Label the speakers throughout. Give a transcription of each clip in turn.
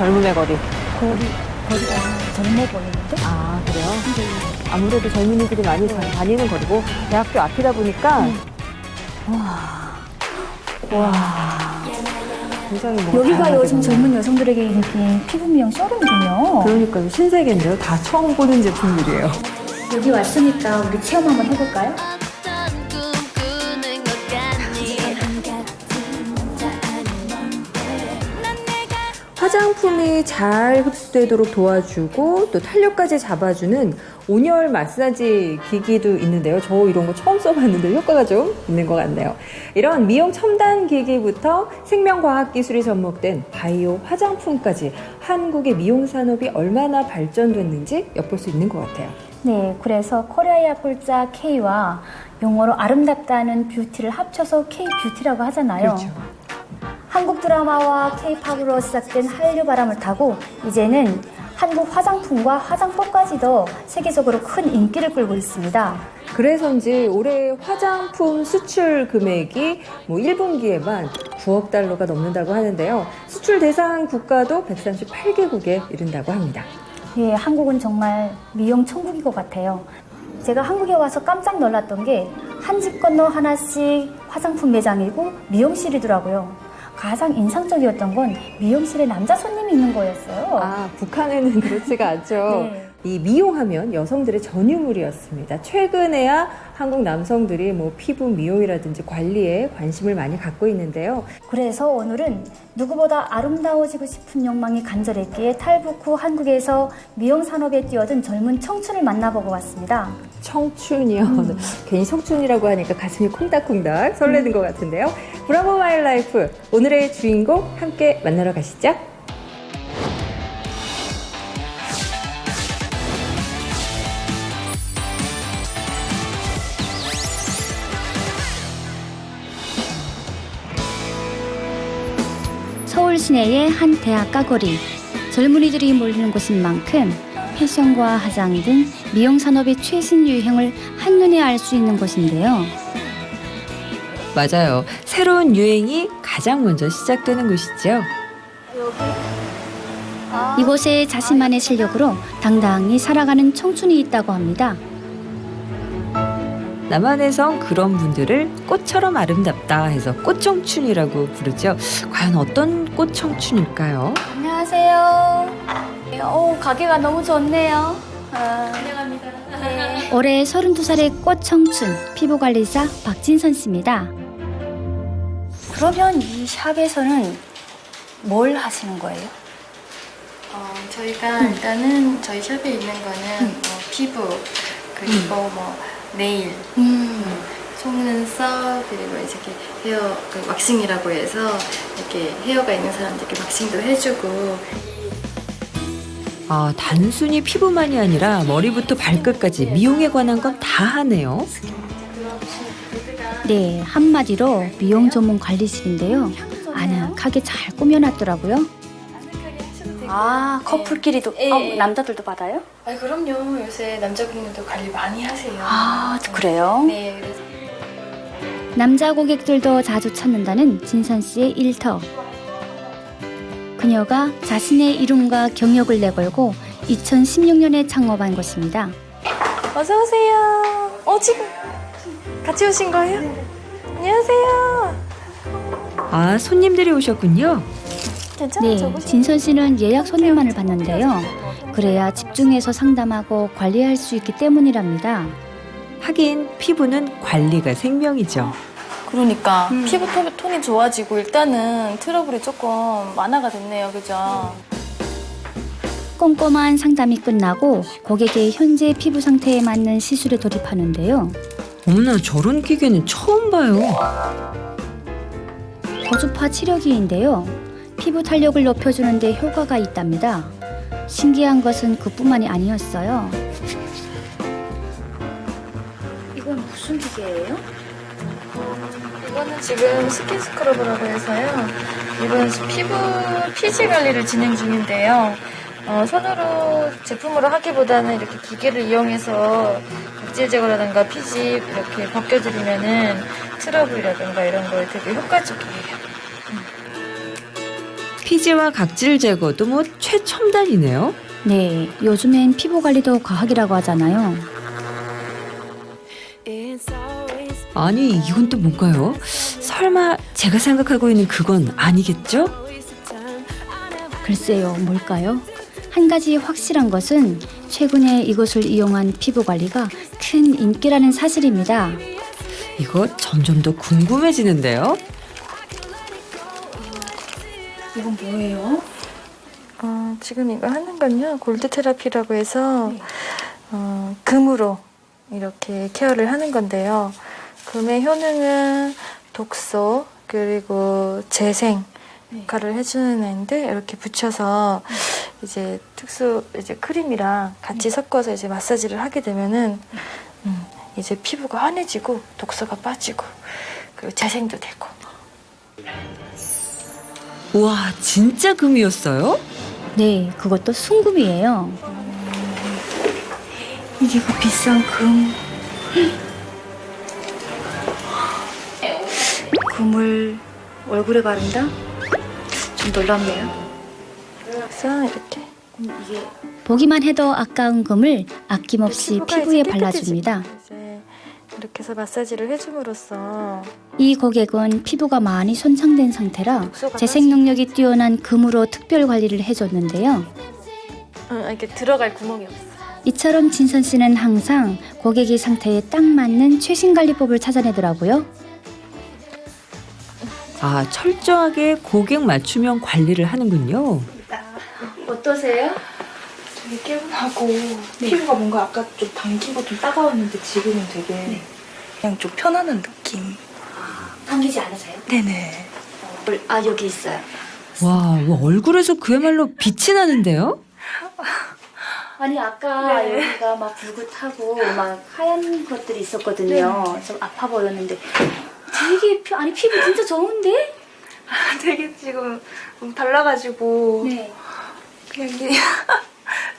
Speaker 1: 젊음의 거리.
Speaker 2: 거리가 젊어 보이는데?
Speaker 1: 아, 그래요? 아무래도 젊은이들이 많이 다니는 거리고, 대학교 앞이다 보니까, 와, 굉장히 뭐.
Speaker 2: 여기가
Speaker 1: 다양하게
Speaker 2: 요즘
Speaker 1: 보이네요.
Speaker 2: 젊은 여성들에게 인기인 피부 미용 쇼룸이군요.
Speaker 1: 그러니까요. 신세계인데요. 다 처음 보는 제품들이에요.
Speaker 2: 여기 왔으니까 우리 체험 한번 해볼까요?
Speaker 1: 화장품이 잘 흡수되도록 도와주고 또 탄력까지 잡아주는 온열 마사지 기기도 있는데요. 저 이런 거 처음 써봤는데 효과가 좀 있는 것 같네요. 이런 미용 첨단 기기부터 생명과학 기술이 접목된 바이오 화장품까지 한국의 미용 산업이 얼마나 발전됐는지 엿볼 수 있는 것 같아요.
Speaker 2: 네, 그래서 코리아의 글자 K와 용어로 아름답다는 뷰티를 합쳐서 K-뷰티라고 하잖아요.
Speaker 1: 그렇죠.
Speaker 2: 한국 드라마와 K-팝으로 시작된 한류 바람을 타고 이제는 한국 화장품과 화장법까지도 세계적으로 큰 인기를 끌고 있습니다.
Speaker 1: 그래서인지 올해 화장품 수출 금액이 1분기에만 9억 달러가 넘는다고 하는데요. 수출 대상 국가도 138개국에 이른다고 합니다.
Speaker 2: 예, 한국은 정말 미용 천국인 것 같아요. 제가 한국에 와서 깜짝 놀랐던 게 한 집 건너 하나씩 화장품 매장이고 미용실이더라고요. 가장 인상적이었던 건 미용실에 남자 손님이 있는 거였어요.
Speaker 1: 아, 북한에는 그렇지가 않죠.
Speaker 2: 네.
Speaker 1: 이 미용하면 여성들의 전유물이었습니다. 최근에야 한국 남성들이 피부 미용이라든지 관리에 관심을 많이 갖고 있는데요.
Speaker 2: 그래서 오늘은 누구보다 아름다워지고 싶은 욕망이 간절했기에 탈북 후 한국에서 미용 산업에 뛰어든 젊은 청춘을 만나보고 왔습니다.
Speaker 1: 청춘이요. 괜히 청춘이라고 하니까 가슴이 콩닥콩닥 설레는 것 같은데요. 브라보 마이 라이프, 오늘의 주인공 함께 만나러 가시죠.
Speaker 2: 서울 시내의 한 대학가 거리. 젊은이들이 몰리는 곳인 만큼 패션과 화장 등 미용 산업의 최신 유행을 한눈에 알 수 있는 곳인데요.
Speaker 1: 맞아요. 새로운 유행이 가장 먼저 시작되는 곳이죠.
Speaker 2: 이곳에 자신만의 실력으로 당당히 살아가는 청춘이 있다고 합니다.
Speaker 1: 남한에선 그런 분들을 꽃처럼 아름답다 해서 꽃청춘이라고 부르죠. 과연 어떤 꽃청춘일까요?
Speaker 2: 안녕하세요. 가게가 너무 좋네요. 환영합니다. 네. 올해 32살의 꽃청춘 피부관리사 박진선 씨입니다. 그러면 이 샵에서는 뭘 하시는 거예요?
Speaker 3: 저희가 일단은 저희 샵에 있는 거는 피부 그리고 네일, 속눈썹 그리고 이렇게 헤어 왁싱이라고 해서 이렇게 헤어가 있는 사람들께 왁싱도 해주고.
Speaker 1: 아, 단순히 피부만이 아니라 머리부터 발끝까지 미용에 관한 건 다 하네요.
Speaker 2: 네, 한마디로 미용 전문 관리실인데요. 아늑하게 잘 꾸며놨더라고요. 아, 커플끼리도, 남자들도 받아요?
Speaker 3: 그럼요. 요새 남자분들도 관리 많이 하세요.
Speaker 2: 아, 그래요?
Speaker 3: 네, 그래서
Speaker 2: 남자 고객들도 자주 찾는다는 진선 씨의 일터. 그녀가 자신의 이름과 경력을 내걸고 2016년에 창업한 곳입니다.
Speaker 3: 어서 오세요. 지금 같이 오신 거예요? 안녕하세요.
Speaker 1: 아, 손님들이 오셨군요.
Speaker 2: 네, 진선 씨는 예약 손님만을 받는데요. 그래야 집중해서 상담하고 관리할 수 있기 때문이랍니다.
Speaker 1: 하긴 피부는 관리가 생명이죠.
Speaker 3: 그러니까 피부 톤이 좋아지고 일단은 트러블이 조금 완화가 됐네요. 그죠?
Speaker 2: 꼼꼼한 상담이 끝나고 고객의 현재 피부 상태에 맞는 시술에 돌입하는데요.
Speaker 1: 어머나, 저런 기계는 처음 봐요.
Speaker 2: 고주파 치료기인데요. 피부 탄력을 높여주는 데 효과가 있답니다. 신기한 것은 그뿐만이 아니었어요. 이건 무슨 기계예요?
Speaker 3: 이거는 지금 스킨 스크러브라고 해서요. 이건 피부 피지 관리를 진행 중인데요. 손으로 제품으로 하기보다는 이렇게 기계를 이용해서 각질 제거라든가 피지 이렇게 벗겨드리면은 트러블이라든가 이런 거에 되게 효과적이에요.
Speaker 1: 피지와 각질 제거도 뭐 최첨단이네요.
Speaker 2: 네, 요즘엔 피부 관리도 과학이라고 하잖아요.
Speaker 1: 아니 이건 또 뭔가요? 설마 제가 생각하고 있는 그건 아니겠죠?
Speaker 2: 글쎄요, 뭘까요? 한 가지 확실한 것은 최근에 이것을 이용한 피부 관리가 큰 인기라는 사실입니다.
Speaker 1: 이거 점점 더 궁금해지는데요.
Speaker 2: 이건 뭐예요?
Speaker 3: 지금 이거 하는 건요, 골드 테라피라고 해서 금으로 이렇게 케어를 하는 건데요. 금의 효능은 독소 그리고 재생 역할을 해주는 애인데, 이렇게 붙여서 이제 특수 이제 크림이랑 같이 섞어서 이제 마사지를 하게 되면은 이제 피부가 환해지고 독소가 빠지고 그리고 재생도 되고.
Speaker 1: 우와 진짜 금이었어요?
Speaker 2: 네, 그것도 순금이에요. 이게 그 비싼 금. 금을 얼굴에 바른다? 좀 놀랍네요.
Speaker 3: 그래서 이렇게
Speaker 2: 보기만 해도 아까운 금을 아낌없이
Speaker 3: 피부가
Speaker 2: 피부에
Speaker 3: 이제
Speaker 2: 발라줍니다.
Speaker 3: 이제 이렇게 해서 마사지를 해줌으로써
Speaker 2: 이 고객은 피부가 많이 손상된 상태라
Speaker 3: 독소가
Speaker 2: 재생 능력이 뛰어난 금으로 특별 관리를 해줬는데요.
Speaker 3: 이렇게 들어갈 구멍이 없어.
Speaker 2: 이처럼 진선 씨는 항상 고객의 상태에 딱 맞는 최신 관리법을 찾아내더라고요.
Speaker 1: 아 철저하게 고객 맞춤형 관리를 하는군요.
Speaker 2: 어떠세요?
Speaker 4: 되게 개운하고 피부가 뭔가 아까 좀 당기고 좀 따가웠는데 지금은 되게 그냥 좀 편안한 느낌.
Speaker 2: 당기지 않으세요?
Speaker 4: 네네.
Speaker 2: 아, 여기 있어요.
Speaker 1: 와 얼굴에서 그야말로 빛이 나는데요?
Speaker 2: 아니 아까
Speaker 4: 네.
Speaker 2: 여기가 막 붉고 막 하얀 것들이 있었거든요. 좀 아파 보였는데 되게 아니 피부 진짜 좋은데?
Speaker 4: 되게 지금 달라가지고
Speaker 2: 네.
Speaker 4: 그냥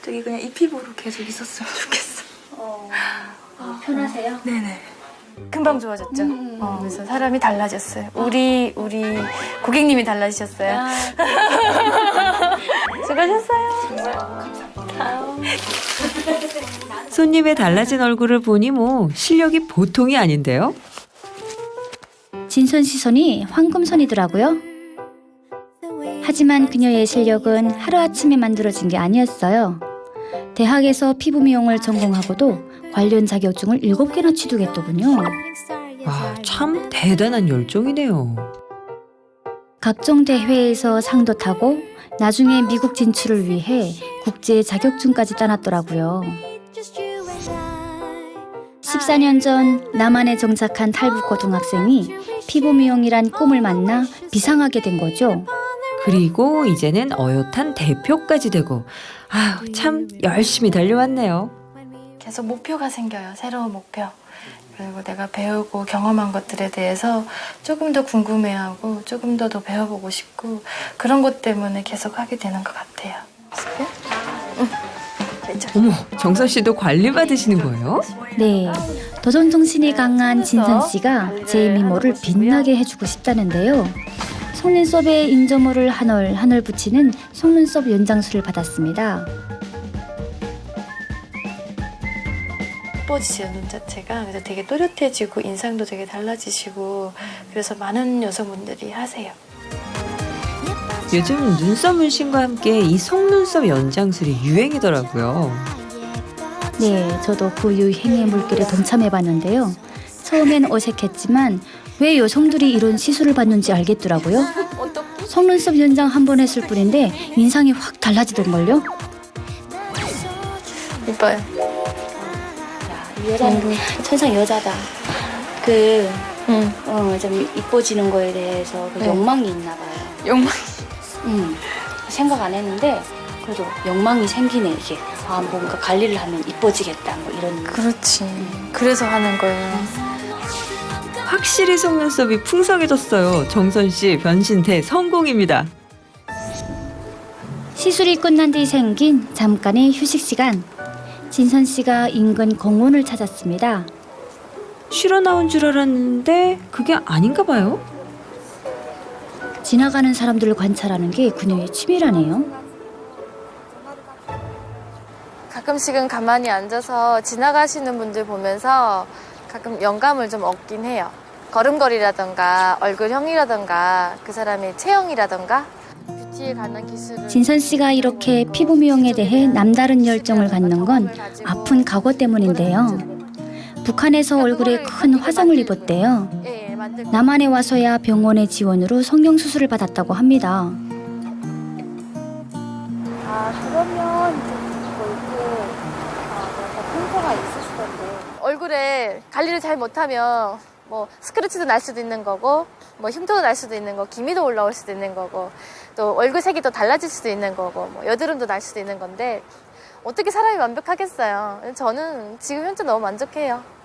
Speaker 4: 되게 그냥 이 피부로 계속 있었으면 좋겠어.
Speaker 2: 편하세요?
Speaker 4: 네네.
Speaker 3: 금방 좋아졌죠. 그래서 사람이 달라졌어요. 우리 고객님이 달라지셨어요. 수고하셨어요.
Speaker 1: 손님의 달라진 얼굴을 보니 뭐 실력이 보통이 아닌데요.
Speaker 2: 진선 씨 손이 황금손이더라고요. 하지만 그녀의 실력은 하루아침에 만들어진 게 아니었어요. 대학에서 피부 미용을 전공하고도 관련 자격증을 7개나 취득했더군요.
Speaker 1: 와 참 대단한 열정이네요.
Speaker 2: 각종 대회에서 상도 타고 나중에 미국 진출을 위해 국제 자격증까지 따놨더라고요. 14년 전 남한에 정착한 탈북 고등학생이 피부 미용이란 꿈을 만나 비상하게 된 거죠.
Speaker 1: 그리고 이제는 어엿한 대표까지 되고 아유 참 열심히 달려왔네요.
Speaker 3: 계속 목표가 생겨요. 새로운 목표. 그리고 내가 배우고 경험한 것들에 대해서 조금 더 궁금해하고 조금 더 배워보고 싶고 그런 것 때문에 계속 하게 되는 것 같아요.
Speaker 1: 어머 정선 씨도 관리 받으시는 거예요?
Speaker 2: 네, 도전 정신이 강한 진선 씨가 제 미모를 빛나게 해주고 싶다는데요. 속눈썹에 인조모를 한 올 한 올 붙이는 속눈썹 연장술을 받았습니다.
Speaker 3: 예뻐지죠, 눈 자체가. 그래서 되게 또렷해지고 인상도 되게 달라지시고 그래서 많은 여성분들이 하세요.
Speaker 1: 요즘 눈썹 문신과 함께 이 속눈썹 연장술이 유행이더라고요.
Speaker 2: 네, 저도 그 유행의 물결에 동참해봤는데요. 처음엔 어색했지만 왜 여성들이 이런 시술을 받는지 알겠더라고요. 속눈썹 연장 한 번 했을 뿐인데 인상이 확 달라지던걸요.
Speaker 3: 이뻐요.
Speaker 2: 이 여자는 천상 여자다. 좀 이뻐지는 거에 대해서 그
Speaker 3: 네.
Speaker 2: 욕망이 있나 봐요.
Speaker 3: 욕망.
Speaker 2: 생각 안 했는데 그래도 욕망이 생기네 이게. 아 뭔가 관리를 하면 이뻐지겠다 뭐 이런.
Speaker 3: 그렇지. 그래서 하는 거예요.
Speaker 1: 확실히 속눈썹이 풍성해졌어요. 정선 씨 변신 대성공입니다.
Speaker 2: 시술이 끝난 뒤 생긴 잠깐의 휴식 시간. 진선 씨가 인근 공원을 찾았습니다.
Speaker 1: 쉬러 나온 줄 알았는데 그게 아닌가 봐요.
Speaker 2: 지나가는 사람들을 관찰하는 게 그녀의 취미라네요.
Speaker 3: 가끔씩은 가만히 앉아서 지나가시는 분들 보면서 가끔 영감을 좀 얻긴 해요. 걸음걸이라던가 얼굴형이라던가 그 사람의 체형이라던가 뷰티에 관한 기술을
Speaker 2: 진선 씨가 이렇게 피부 미용에 대해 남다른 열정을 갖는 건 아픈 과거 때문인데요. 북한에서 얼굴에 큰 화상을 입었대요.
Speaker 3: 예, 만들고
Speaker 2: 남한에 와서야 병원의 지원으로 성형수술을 받았다고 합니다. 그러면 흉터가 있으시던데.
Speaker 3: 얼굴에 관리를 잘 못하면 뭐 스크래치도 날 수도 있는 거고 뭐 흉터도 날 수도 있는 거, 기미도 올라올 수도 있는 거고 또 얼굴 색이 또 달라질 수도 있는 거고 뭐 여드름도 날 수도 있는 건데 어떻게 사람이 완벽하겠어요. 저는 지금 현재 너무 만족해요.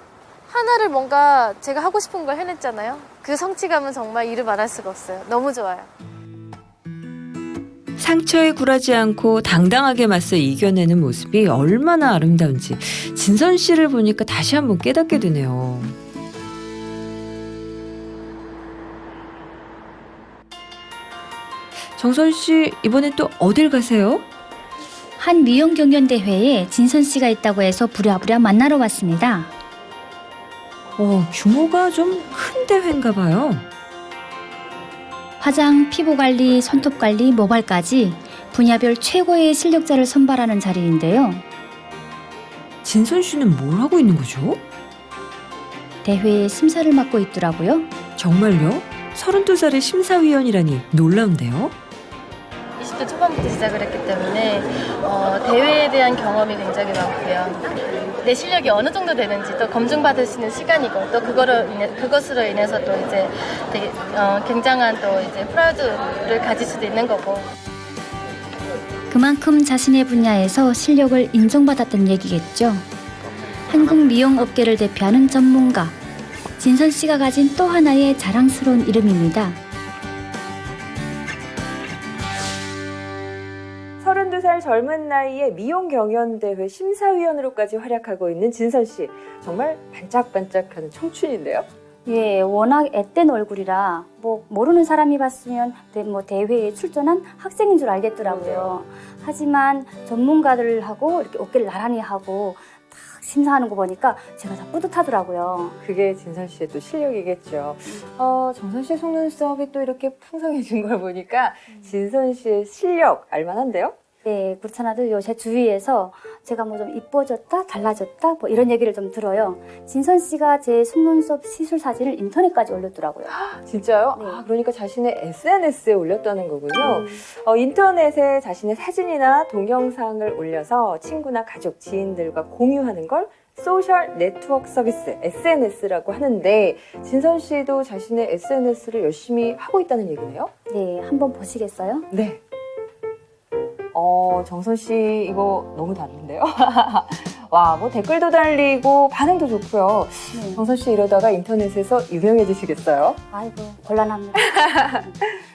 Speaker 3: 하나를 뭔가 제가 하고 싶은 걸 해냈잖아요. 그 성취감은 정말 이루 말할 수가 없어요. 너무 좋아요.
Speaker 1: 상처에 굴하지 않고 당당하게 맞서 이겨내는 모습이 얼마나 아름다운지 진선 씨를 보니까 다시 한번 깨닫게 되네요. 정선 씨, 이번엔 또 어딜 가세요?
Speaker 2: 한 미용 경연 대회에 진선 씨가 있다고 해서 부랴부랴 만나러 왔습니다.
Speaker 1: 규모가 좀 큰 대회인가 봐요.
Speaker 2: 화장, 피부 관리, 손톱 관리, 모발까지 분야별 최고의 실력자를 선발하는 자리인데요.
Speaker 1: 진선 씨는 뭘 하고 있는 거죠?
Speaker 2: 대회의 심사를 맡고 있더라고요.
Speaker 1: 정말요? 32살의 심사위원이라니 놀라운데요?
Speaker 3: 20대 초반부터 시작을 했기 때문에 대회에 대한 경험이 굉장히 많고요. 내 실력이 어느 정도 되는지 또 검증받을 수 있는 시간이고 또 그것으로 인해서 또 이제 되게 굉장한 또 이제 프라우드를 가질 수도 있는 거고.
Speaker 2: 그만큼 자신의 분야에서 실력을 인정받았던 얘기겠죠. 한국 미용 업계를 대표하는 전문가 진선 씨가 가진 또 하나의 자랑스러운 이름입니다.
Speaker 1: 32살 젊은 나이에 미용 경연대회 심사위원으로까지 활약하고 있는 진선 씨. 정말 반짝반짝하는 청춘인데요.
Speaker 2: 예, 워낙 앳된 얼굴이라 뭐 모르는 사람이 봤으면 대회에 출전한 학생인 줄 알겠더라고요. 하지만 전문가들하고 이렇게 어깨를 나란히 하고 딱 심사하는 거 보니까 제가 다 뿌듯하더라고요.
Speaker 1: 그게 진선 씨의 또 실력이겠죠. 정선 씨 속눈썹이 또 이렇게 풍성해진 걸 보니까 진선 씨의 실력 알만한데요?
Speaker 2: 네, 그렇지 않아도 제 주위에서 제가 뭐 좀 이뻐졌다, 달라졌다, 뭐 이런 얘기를 좀 들어요. 진선 씨가 제 속눈썹 시술 사진을 인터넷까지 올렸더라고요.
Speaker 1: 진짜요?
Speaker 2: 네.
Speaker 1: 그러니까 자신의 SNS에 올렸다는 거군요. 인터넷에 자신의 사진이나 동영상을 올려서 친구나 가족, 지인들과 공유하는 걸 소셜 네트워크 서비스, SNS라고 하는데 진선 씨도 자신의 SNS를 열심히 하고 있다는 얘기네요?
Speaker 2: 네, 한번 보시겠어요?
Speaker 1: 네. 정선 씨 이거 너무 다른데요? 와, 뭐 댓글도 달리고 반응도 좋고요.
Speaker 2: 네.
Speaker 1: 정선 씨 이러다가 인터넷에서 유명해지시겠어요?
Speaker 2: 아이고, 곤란합니다.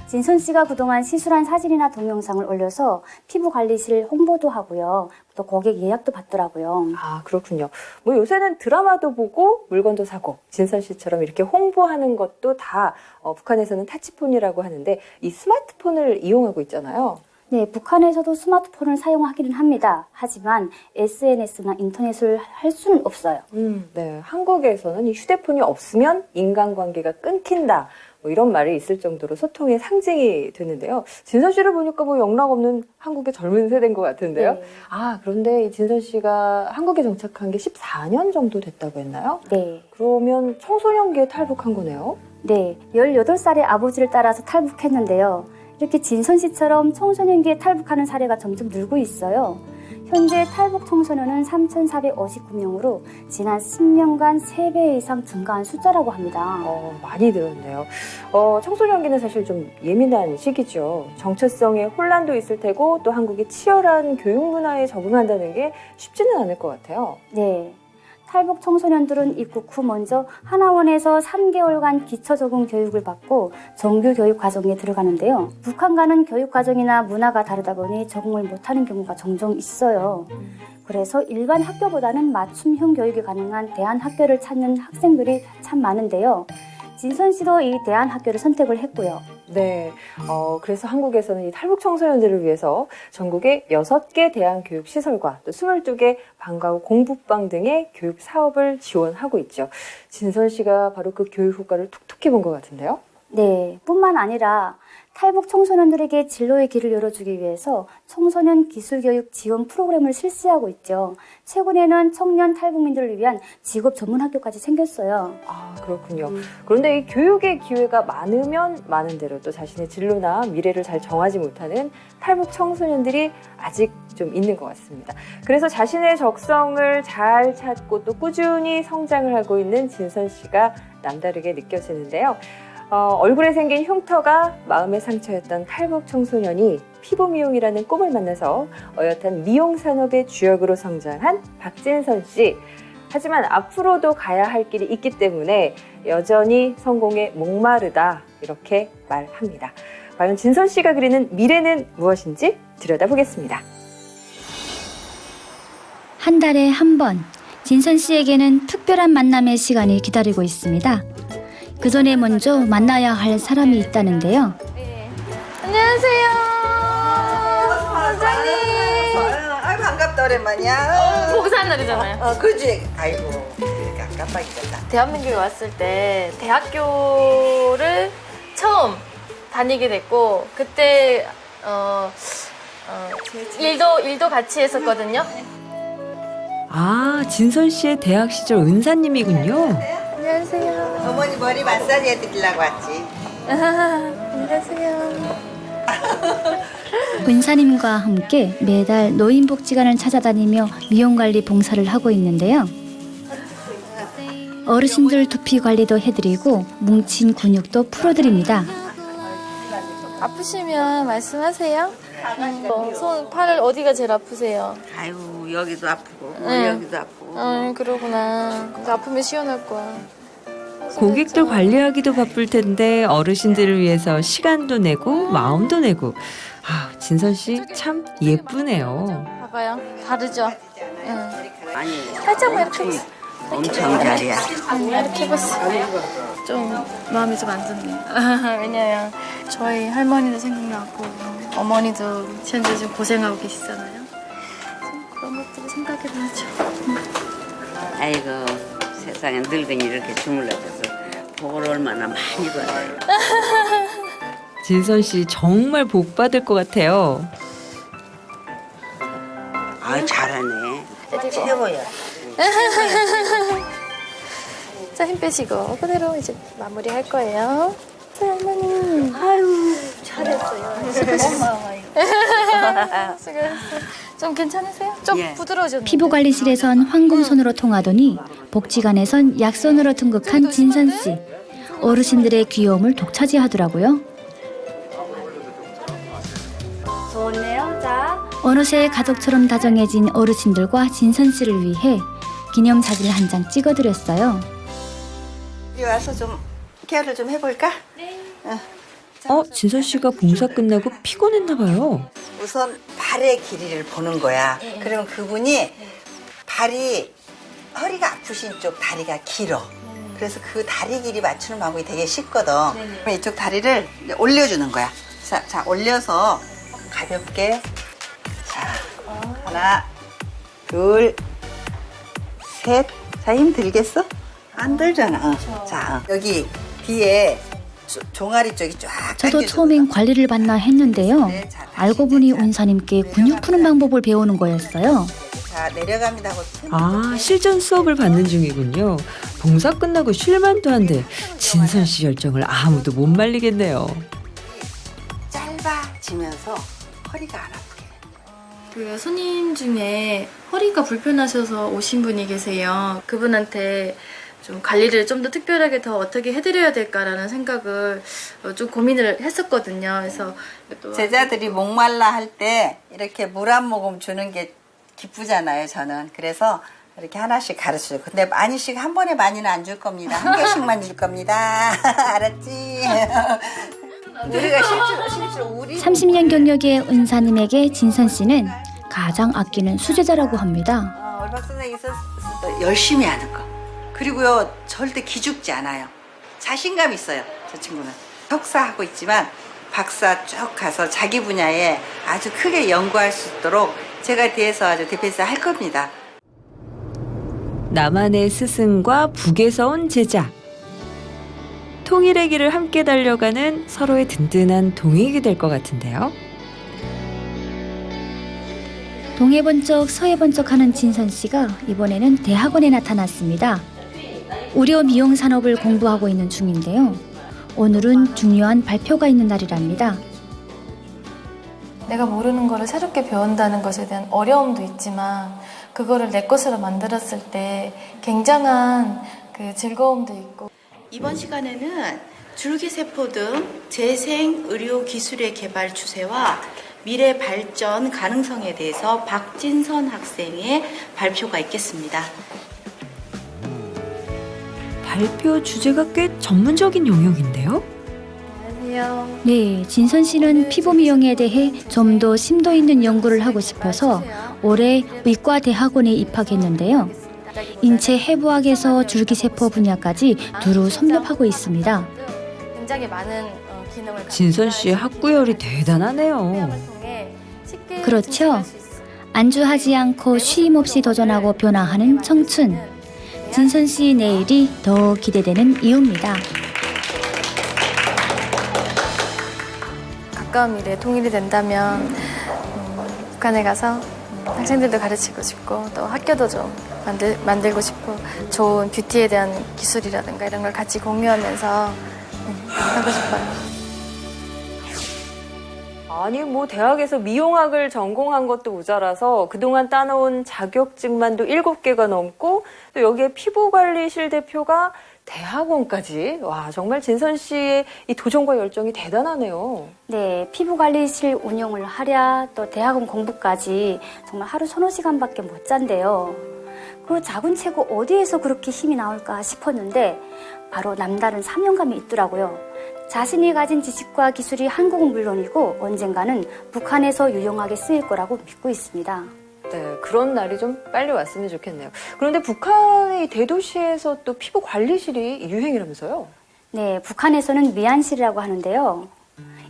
Speaker 2: 진선 씨가 그동안 시술한 사진이나 동영상을 올려서 피부 관리실 홍보도 하고요. 또 고객 예약도 받더라고요.
Speaker 1: 아, 그렇군요. 뭐 요새는 드라마도 보고 물건도 사고 진선 씨처럼 이렇게 홍보하는 것도 다 북한에서는 타치폰이라고 하는데 이 스마트폰을 이용하고 있잖아요.
Speaker 2: 네, 북한에서도 스마트폰을 사용하기는 합니다. 하지만 SNS나 인터넷을 할 수는 없어요.
Speaker 1: 네, 한국에서는 이 휴대폰이 없으면 인간관계가 끊긴다. 뭐 이런 말이 있을 정도로 소통의 상징이 되는데요. 진선 씨를 보니까 뭐 영락 없는 한국의 젊은 세대인 것 같은데요.
Speaker 2: 네.
Speaker 1: 아, 그런데 이 진선 씨가 한국에 정착한 게 14년 정도 됐다고 했나요?
Speaker 2: 네.
Speaker 1: 그러면 청소년기에 탈북한 거네요?
Speaker 2: 네, 18살의 아버지를 따라서 탈북했는데요. 이렇게 진선 씨처럼 청소년기에 탈북하는 사례가 점점 늘고 있어요. 현재 탈북 청소년은 3,459명으로 지난 10년간 3배 이상 증가한 숫자라고 합니다.
Speaker 1: 많이 늘었네요. 청소년기는 사실 좀 예민한 시기죠. 정체성에 혼란도 있을 테고 또 한국의 치열한 교육 문화에 적응한다는 게 쉽지는 않을 것 같아요.
Speaker 2: 네. 탈북 청소년들은 입국 후 먼저 하나원에서 3개월간 기초 적응 교육을 받고 정규 교육 과정에 들어가는데요. 북한과는 교육 과정이나 문화가 다르다 보니 적응을 못하는 경우가 종종 있어요. 그래서 일반 학교보다는 맞춤형 교육이 가능한 대안학교를 찾는 학생들이 참 많은데요. 진선 씨도 이 대안학교를 선택을 했고요.
Speaker 1: 네, 그래서 한국에서는 이 탈북 청소년들을 위해서 전국에 6개 대안교육시설과 또 22개 방과 후 공부방 등의 교육 사업을 지원하고 있죠. 진선 씨가 바로 그 교육 효과를 톡톡히 본 것 같은데요.
Speaker 2: 네, 뿐만 아니라 탈북 청소년들에게 진로의 길을 열어주기 위해서 청소년 기술교육 지원 프로그램을 실시하고 있죠. 최근에는 청년 탈북민들을 위한 직업 전문 학교까지 생겼어요.
Speaker 1: 아, 그렇군요. 그런데 이 교육의 기회가 많으면 많은 대로 또 자신의 진로나 미래를 잘 정하지 못하는 탈북 청소년들이 아직 좀 있는 것 같습니다. 그래서 자신의 적성을 잘 찾고 또 꾸준히 성장을 하고 있는 진선 씨가 남다르게 느껴지는데요. 얼굴에 생긴 흉터가 마음의 상처였던 탈북 청소년이 피부 미용이라는 꿈을 만나서 어엿한 미용 산업의 주역으로 성장한 박진선 씨. 하지만 앞으로도 가야 할 길이 있기 때문에 여전히 성공에 목마르다 이렇게 말합니다. 과연 진선 씨가 그리는 미래는 무엇인지 들여다보겠습니다.
Speaker 2: 한 달에 한 번, 진선 씨에게는 특별한 만남의 시간이 기다리고 있습니다. 그 전에 먼저 만나야 할 사람이 있다는데요.
Speaker 3: 안녕하세요. 원장님.
Speaker 5: 아이고 반갑다 오랜만이야.
Speaker 3: 보고 사는 날이잖아요.
Speaker 5: 그지. 아이고 깜빡 잊었다.
Speaker 3: 대한민국에 왔을 때 대학교를 처음 다니게 됐고 그때 일도 같이 했었거든요.
Speaker 1: 아, 진선 씨의 대학 시절 은사님이군요.
Speaker 3: 안녕하세요.
Speaker 5: 어머니 머리 마사지 해드리려고 왔지.
Speaker 3: 안녕하세요.
Speaker 2: 은사님과 함께 매달 노인복지관을 찾아다니며 미용관리 봉사를 하고 있는데요. 어르신들 두피 관리도 해드리고 뭉친 근육도 풀어드립니다.
Speaker 3: 아프시면 말씀하세요. 손, 팔 어디가 제일 아프세요?
Speaker 5: 아이고 여기도 아프고
Speaker 3: 네.
Speaker 5: 여기도 아프고.
Speaker 3: 그러구나. 아프면 시원할 거야.
Speaker 6: 고객들 관리하기도 바쁠 텐데 어르신들을 위해서 시간도 내고 마음도 내고. 아, 진선 씨 참 예쁘네요.
Speaker 3: 봐봐요. 다르죠? 응.
Speaker 5: 아니
Speaker 3: 살짝만 이렇게
Speaker 5: 엄청 잘이야.
Speaker 3: 이렇게 해봤어. 좀 마음이 좀 안 좋네요. 왜냐면 저희 할머니도 생각나고 어머니도 현재 좀 고생하고 계시잖아요. 좀 그런 것들이 생각이 나죠.
Speaker 5: 아이고 세상에 늙은이 이렇게 주물러줘서 복을 얼마나 많이 받아요.
Speaker 6: 진선 씨 정말 복 받을 것 같아요.
Speaker 5: 아 잘하네.
Speaker 3: 그리고
Speaker 5: 최고야.
Speaker 3: 자, 힘 빼시고 그대로 이제 마무리 할 거예요. 자, 할머니. 아유, 잘했어요. 수고했어요. 좀 괜찮으세요? 좀
Speaker 5: 예.
Speaker 3: 부드러워졌는데.
Speaker 2: 피부관리실에선 황금손으로 통하더니 복지관에선 약손으로 등극한 진선 씨. 어르신들의 귀여움을 독차지하더라고요.
Speaker 3: 좋네요. 자.
Speaker 2: 어느새 가족처럼 다정해진 어르신들과 진선 씨를 위해 기념사진을 한 장 찍어드렸어요.
Speaker 5: 우리 와서 좀 케어를 좀 해볼까?
Speaker 6: 진선 씨가 봉사 끝나고 피곤했나 봐요.
Speaker 5: 우선 발의 길이를 보는 거야. 그러면 그분이 발이 허리가 아프신 쪽 다리가 길어. 그래서 그 다리 길이 맞추는 방법이 되게 쉽거든. 그럼 이쪽 다리를 이제 올려주는 거야. 자, 올려서 가볍게. 자, 하나, 둘, 셋. 자, 힘 들겠어? 안 들잖아. 자, 여기 뒤에 종아리 쪽이 쫙
Speaker 2: 저도
Speaker 5: 당겨주거든.
Speaker 2: 처음엔 관리를 받나 했는데요.
Speaker 5: 네, 자, 다시
Speaker 2: 알고 보니
Speaker 5: 자,
Speaker 2: 은사님께 근육 푸는 방법을 배우는 거였어요.
Speaker 5: 자, 내려갑니다 하고
Speaker 6: 아, 실전 수업을 받는 중이군요. 봉사 끝나고 쉴만도 한데 진선 씨 열정을 아무도 못 말리겠네요.
Speaker 5: 짧아지면서 허리가 안 아프게.
Speaker 3: 그 손님 중에 허리가 불편하셔서 오신 분이 계세요. 그분한테 좀 관리를 좀 더 특별하게 더 어떻게 해드려야 될까라는 생각을 좀 고민을 했었거든요. 그래서 또
Speaker 5: 제자들이 목말라 할 때 이렇게 물 한 모금 주는 게 기쁘잖아요, 저는. 그래서 이렇게 하나씩 가르쳐줘요. 근데 많이씩 한 번에 많이는 안 줄 겁니다. 한 개씩만 줄 겁니다. 알았지? 우리가 실제로 우리
Speaker 2: 30년 경력의 은사님에게 진선 씨는 가장 아끼는 수제자라고 합니다.
Speaker 5: 우리 박 선생님이 열심히 하는 거. 그리고요, 절대 기죽지 않아요. 자신감 있어요, 저 친구는. 석사하고 있지만 박사 쭉 가서 자기 분야에 아주 크게 연구할 수 있도록 제가 뒤에서 아주 대표해서 할 겁니다.
Speaker 6: 남한의 스승과 북에서 온 제자. 통일의 길을 함께 달려가는 서로의 든든한 동행이 될 것 같은데요.
Speaker 2: 동해 번쩍 서해 번쩍 하는 진선 씨가 이번에는 대학원에 나타났습니다. 의료 미용 산업을 공부하고 있는 중인데요. 오늘은 중요한 발표가 있는 날이랍니다.
Speaker 3: 내가 모르는 거를 새롭게 배운다는 것에 대한 어려움도 있지만 그거를 내 것으로 만들었을 때 굉장한 그 즐거움도 있고
Speaker 7: 이번 시간에는 줄기세포 등 재생 의료 기술의 개발 추세와 미래 발전 가능성에 대해서 박진선 학생의 발표가 있겠습니다.
Speaker 6: 발표 주제가 꽤 전문적인 영역인데요.
Speaker 3: 안녕하세요.
Speaker 2: 네, 진선 씨는 피부 미용에 대해 좀 더 심도 있는 연구를 하고 싶어서 올해 의과대학원에 입학했는데요. 인체 해부학에서 줄기세포 분야까지 두루 섭렵하고 있습니다.
Speaker 3: 굉장히 많은 기능을
Speaker 6: 진선 씨의 학구열이 대단하네요.
Speaker 2: 그렇죠. 안주하지 않고 쉼 없이 도전하고 변화하는 청춘. 진선 씨 내일이 더 기대되는 이유입니다.
Speaker 3: 가까운 미래에 통일이 된다면 북한에 가서 학생들도 가르치고 싶고 또 학교도 좀 만들고 싶고 좋은 뷰티에 대한 기술이라든가 이런 걸 같이 공유하면서 하고 싶어요.
Speaker 1: 아니 뭐 대학에서 미용학을 전공한 것도 모자라서 그동안 따놓은 자격증만도 7개가 넘고 또 여기에 피부관리실 대표가 대학원까지. 와, 정말 진선 씨의 이 도전과 열정이 대단하네요.
Speaker 2: 네, 피부관리실 운영을 하랴 또 대학원 공부까지 정말 하루 1~2시간밖에 못 잔대요. 그 작은 체구 어디에서 그렇게 힘이 나올까 싶었는데 바로 남다른 사명감이 있더라고요. 자신이 가진 지식과 기술이 한국은 물론이고 언젠가는 북한에서 유용하게 쓰일 거라고 믿고 있습니다.
Speaker 1: 네, 그런 날이 좀 빨리 왔으면 좋겠네요. 그런데 북한의 대도시에서 또 피부 관리실이 유행이라면서요?
Speaker 2: 네, 북한에서는 미안실이라고 하는데요.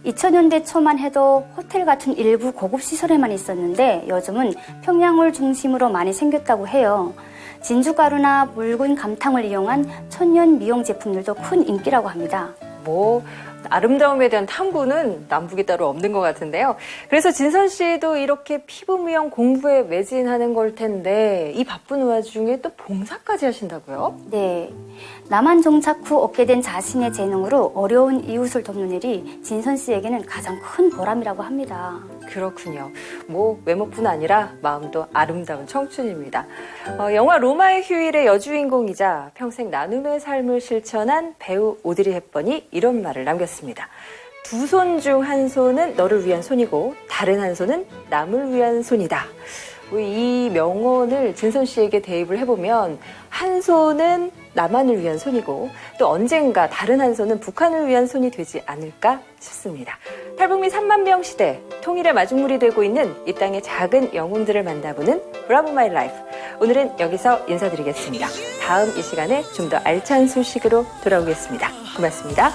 Speaker 2: 2000년대 초만 해도 호텔 같은 일부 고급 시설에만 있었는데 요즘은 평양을 중심으로 많이 생겼다고 해요. 진주가루나 묽은 감탕을 이용한 천연 미용 제품들도 큰 인기라고 합니다.
Speaker 1: 뭐 아름다움에 대한 탐구는 남북이 따로 없는 것 같은데요. 그래서 진선 씨도 이렇게 피부 미용 공부에 매진하는 걸 텐데 이 바쁜 와중에 또 봉사까지 하신다고요?
Speaker 2: 네, 남한 정착 후 얻게 된 자신의 재능으로 어려운 이웃을 돕는 일이 진선 씨에게는 가장 큰 보람이라고 합니다.
Speaker 1: 그렇군요. 뭐 외모뿐 아니라 마음도 아름다운 청춘입니다. 영화 로마의 휴일의 여주인공이자 평생 나눔의 삶을 실천한 배우 오드리 헵번이 이런 말을 남겼습니다. 두 손 중 한 손은 너를 위한 손이고 다른 한 손은 남을 위한 손이다. 이 명언을 진선 씨에게 대입을 해보면 한 손은 남한을 위한 손이고 또 언젠가 다른 한 손은 북한을 위한 손이 되지 않을까 싶습니다. 탈북민 3만 명 시대, 통일의 마중물이 되고 있는 이 땅의 작은 영웅들을 만나보는 브라보 마이 라이프. 오늘은 여기서 인사드리겠습니다. 다음 이 시간에 좀 더 알찬 소식으로 돌아오겠습니다. 고맙습니다.